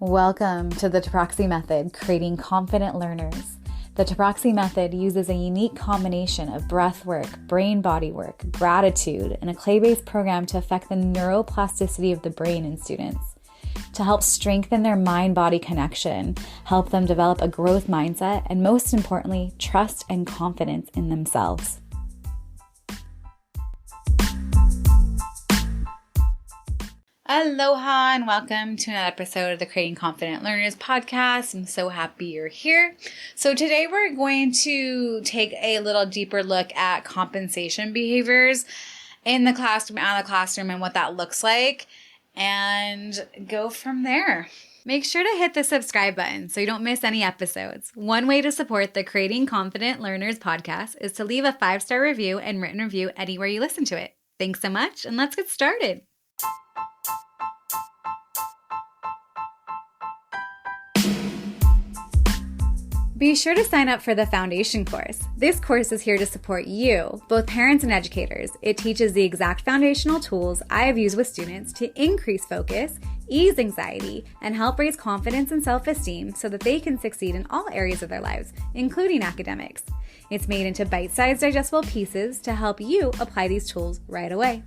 Welcome to the Taproxy Method, creating confident learners. The Taproxy Method uses a unique combination of breath work, brain-body work, gratitude, and a clay-based program to affect the neuroplasticity of the brain in students, to help strengthen their mind-body connection, help them develop a growth mindset, and most importantly, trust and confidence in themselves. Aloha and welcome to another episode of the Creating Confident Learners podcast. I'm so happy you're here. So today we're going to take a little deeper look at compensation behaviors in the classroom, out of the classroom, and what that looks like, and go from there. Make sure to hit the subscribe button so you don't miss any episodes. One way to support the Creating Confident Learners podcast is to leave a 5-star review and written review anywhere you listen to it. Thanks so much, and let's get started. Be sure to sign up for the Foundation course. This course is here to support you, both parents and educators. It teaches the exact foundational tools I have used with students to increase focus, ease anxiety, and help raise confidence and self-esteem so that they can succeed in all areas of their lives, including academics. It's made into bite-sized digestible pieces to help you apply these tools right away.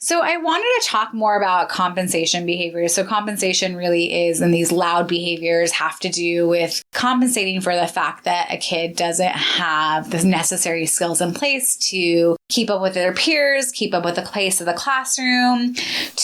So I wanted to talk more about compensation behaviors. So compensation really is, and these loud behaviors have to do with compensating for the fact that a kid doesn't have the necessary skills in place to keep up with their peers, keep up with the pace of the classroom.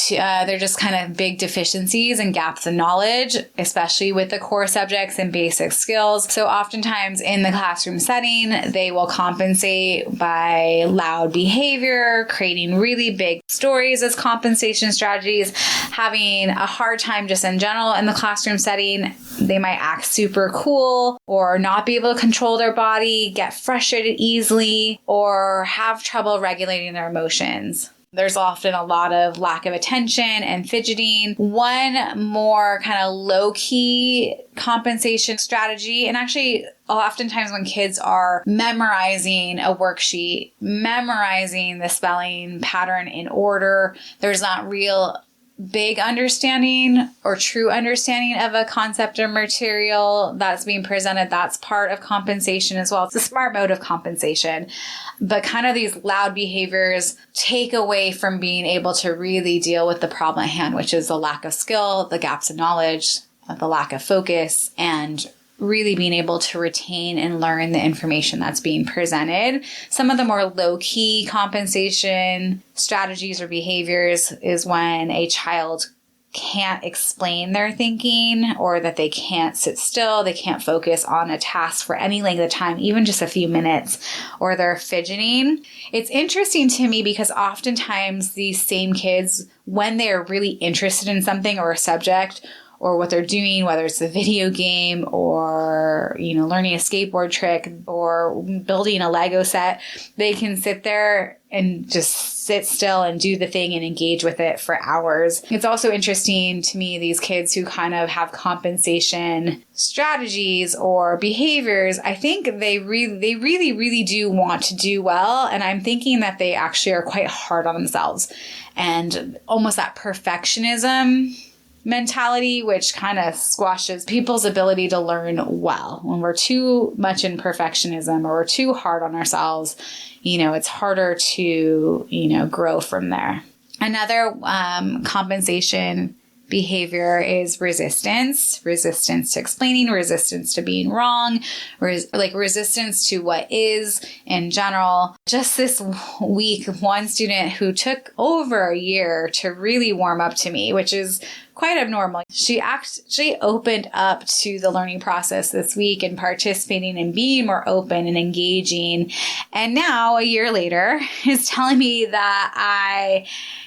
They're just kind of big deficiencies and gaps in knowledge, especially with the core subjects and basic skills. So oftentimes in the classroom setting, they will compensate by loud behavior, creating really big stories as compensation strategies, having a hard time just in general in the classroom setting. They might act super cool or not be able to control their body, get frustrated easily, or have trouble regulating their emotions. There's often a lot of lack of attention and fidgeting. One more kind of low-key compensation strategy, and actually oftentimes when kids are memorizing a worksheet, memorizing the spelling pattern in order, there's not real big understanding or true understanding of a concept or material that's being presented. That's part of compensation as well. It's a smart mode of compensation. But kind of these loud behaviors take away from being able to really deal with the problem at hand, which is the lack of skill, the gaps in knowledge, the lack of focus, and really being able to retain and learn the information that's being presented. Some of the more low-key compensation strategies or behaviors is when a child can't explain their thinking, or that they can't sit still, they can't focus on a task for any length of time, even just a few minutes, or they're fidgeting. It's interesting to me because oftentimes these same kids, when they're really interested in something or a subject, or what they're doing, whether it's a video game or, learning a skateboard trick or building a Lego set, they can sit there and just sit still and do the thing and engage with it for hours. It's also interesting to me, these kids who kind of have compensation strategies or behaviors, I think they really do want to do well. And I'm thinking that they actually are quite hard on themselves, and almost that perfectionism mentality, which kind of squashes people's ability to learn well. When we're too much in perfectionism or we're too hard on ourselves, it's harder to, grow from there. Another compensation behavior is resistance to explaining, resistance to being wrong, resistance to what is in general. Just this week, one student who took over a year to really warm up to me, which is quite abnormal. She actually opened up to the learning process this week and participating and being more open and engaging. And now, a year later, is telling me that I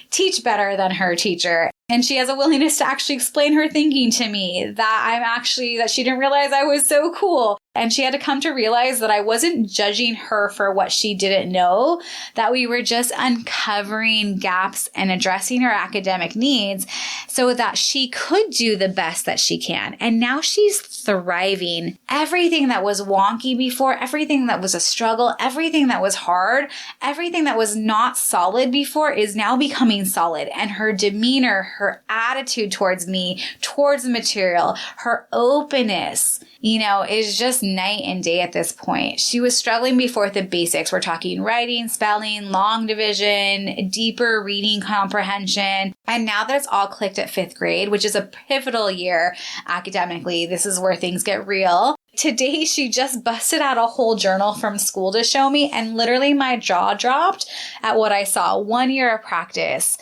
teach better than her teacher. And she has a willingness to actually explain her thinking to me, that she didn't realize I was so cool. And she had to come to realize that I wasn't judging her for what she didn't know, that we were just uncovering gaps and addressing her academic needs so that she could do the best that she can. And now she's thriving. Everything that was wonky before, everything that was a struggle, everything that was hard, everything that was not solid before is now becoming solid. And her demeanor, her attitude towards me, towards the material, her openness, is just night and day at this point. She was struggling before with the basics. We're talking writing, spelling, long division, deeper reading comprehension. And now that it's all clicked at 5th grade, which is a pivotal year academically, this is where things get real. Today, she just busted out a whole journal from school to show me, and literally my jaw dropped at what I saw. 1 year of practice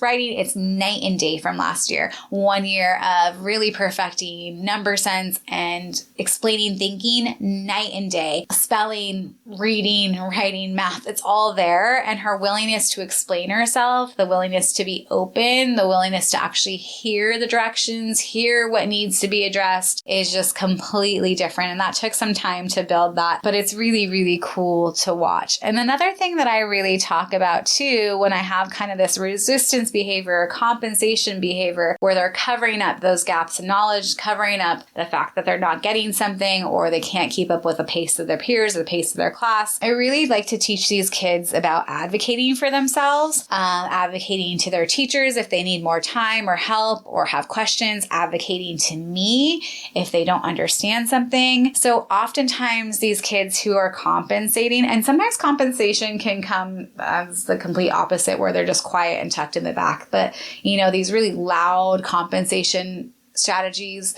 writing. It's night and day from last year. 1 year of really perfecting number sense and explaining thinking, night and day. Spelling, reading, writing, math, it's all there. And her willingness to explain herself, the willingness to be open, the willingness to actually hear the directions, hear what needs to be addressed is just completely different. And that took some time to build that, but it's really, really cool to watch. And another thing that I really talk about too, when I have kind of this resistance behavior, compensation behavior, where they're covering up those gaps in knowledge, covering up the fact that they're not getting something or they can't keep up with the pace of their peers or the pace of their class. I really like to teach these kids about advocating for themselves, advocating to their teachers if they need more time or help or have questions, advocating to me if they don't understand something. So oftentimes these kids who are compensating, and sometimes compensation can come as the complete opposite where they're just quiet and tucked in the back. But, these really loud compensation strategies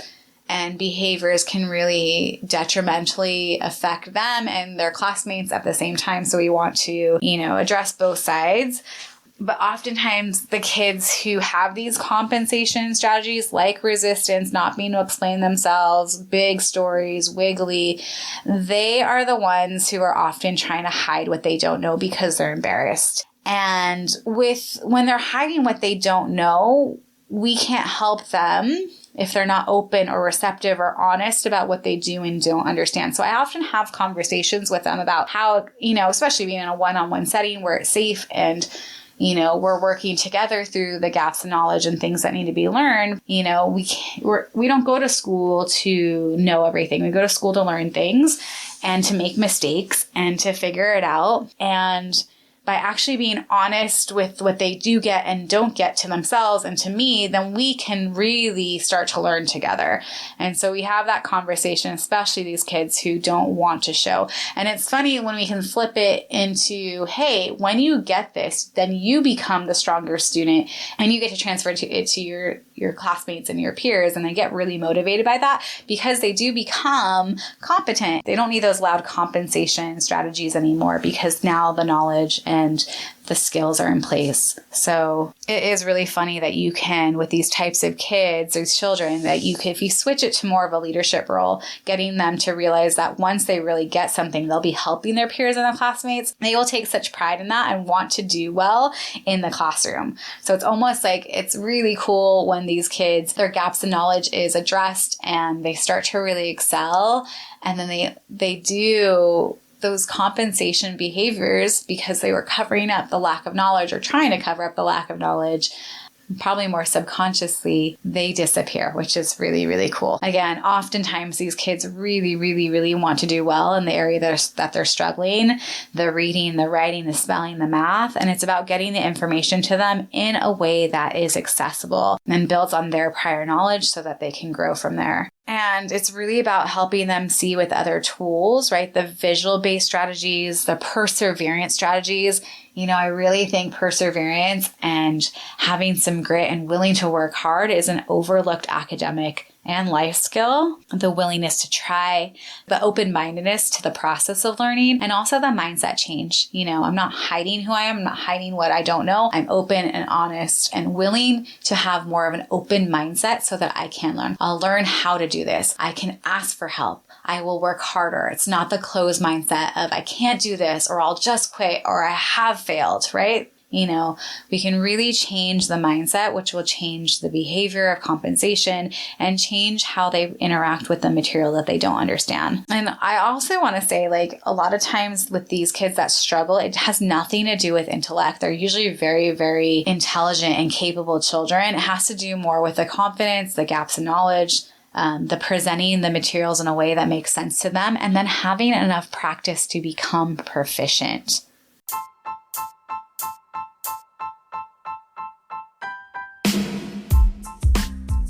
and behaviors can really detrimentally affect them and their classmates at the same time. So we want to, address both sides. But oftentimes the kids who have these compensation strategies like resistance, not being able to explain themselves, big stories, wiggly, they are the ones who are often trying to hide what they don't know because they're embarrassed. And when they're hiding what they don't know, we can't help them if they're not open or receptive or honest about what they do and don't understand. So I often have conversations with them about how, especially being in a one-on-one setting where it's safe and we're working together through the gaps in knowledge and things that need to be learned. We don't go to school to know everything. We go to school to learn things and to make mistakes and to figure it out. And by actually being honest with what they do get and don't get to themselves and to me, then we can really start to learn together. And so we have that conversation, especially these kids who don't want to show. And it's funny when we can flip it into, hey, when you get this, then you become the stronger student and you get to transfer it to your classmates and your peers, and they get really motivated by that because they do become competent. They don't need those loud compensation strategies anymore because now the knowledge and the skills are in place. So it is really funny that you can, with these types of kids, these children, that you could, if you switch it to more of a leadership role, getting them to realize that once they really get something, they'll be helping their peers and their classmates. They will take such pride in that and want to do well in the classroom. So it's almost like it's really cool when these kids, their gaps in knowledge is addressed and they start to really excel. And then they do those compensation behaviors because they were covering up the lack of knowledge or trying to cover up the lack of knowledge. Probably more subconsciously, they disappear, which is really, really cool. Again, oftentimes these kids really, really, really want to do well in the area that they're struggling, the reading, the writing, the spelling, the math, and it's about getting the information to them in a way that is accessible and builds on their prior knowledge so that they can grow from there. And it's really about helping them see with other tools, right? The visual-based strategies, the perseverance strategies. I really think perseverance and having some grit and willing to work hard is an overlooked academic and life skill. The willingness to try, the open-mindedness to the process of learning, and also the mindset change. I'm not hiding who I am. I'm not hiding what I don't know. I'm open and honest and willing to have more of an open mindset so that I can learn. I'll learn how to do this. I can ask for help. I will work harder. It's not the closed mindset of I can't do this or I'll just quit or I have failed, right? we can really change the mindset, which will change the behavior of compensation and change how they interact with the material that they don't understand. And I also want to say, a lot of times with these kids that struggle, it has nothing to do with intellect. They're usually very, very intelligent and capable children. It has to do more with the confidence, the gaps in knowledge, the presenting the materials in a way that makes sense to them, and then having enough practice to become proficient.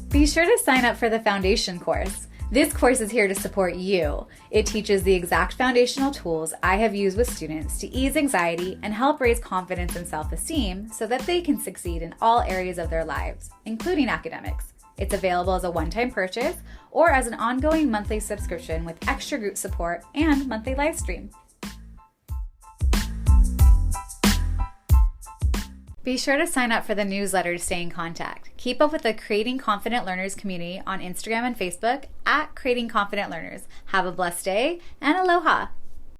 Be sure to sign up for the foundation course. This course is here to support you. It teaches the exact foundational tools I have used with students to ease anxiety and help raise confidence and self-esteem so that they can succeed in all areas of their lives, including academics. It's available as a one-time purchase or as an ongoing monthly subscription with extra group support and monthly live stream. Be sure to sign up for the newsletter to stay in contact. Keep up with the Creating Confident Learners community on Instagram and Facebook at Creating Confident Learners. Have a blessed day and aloha!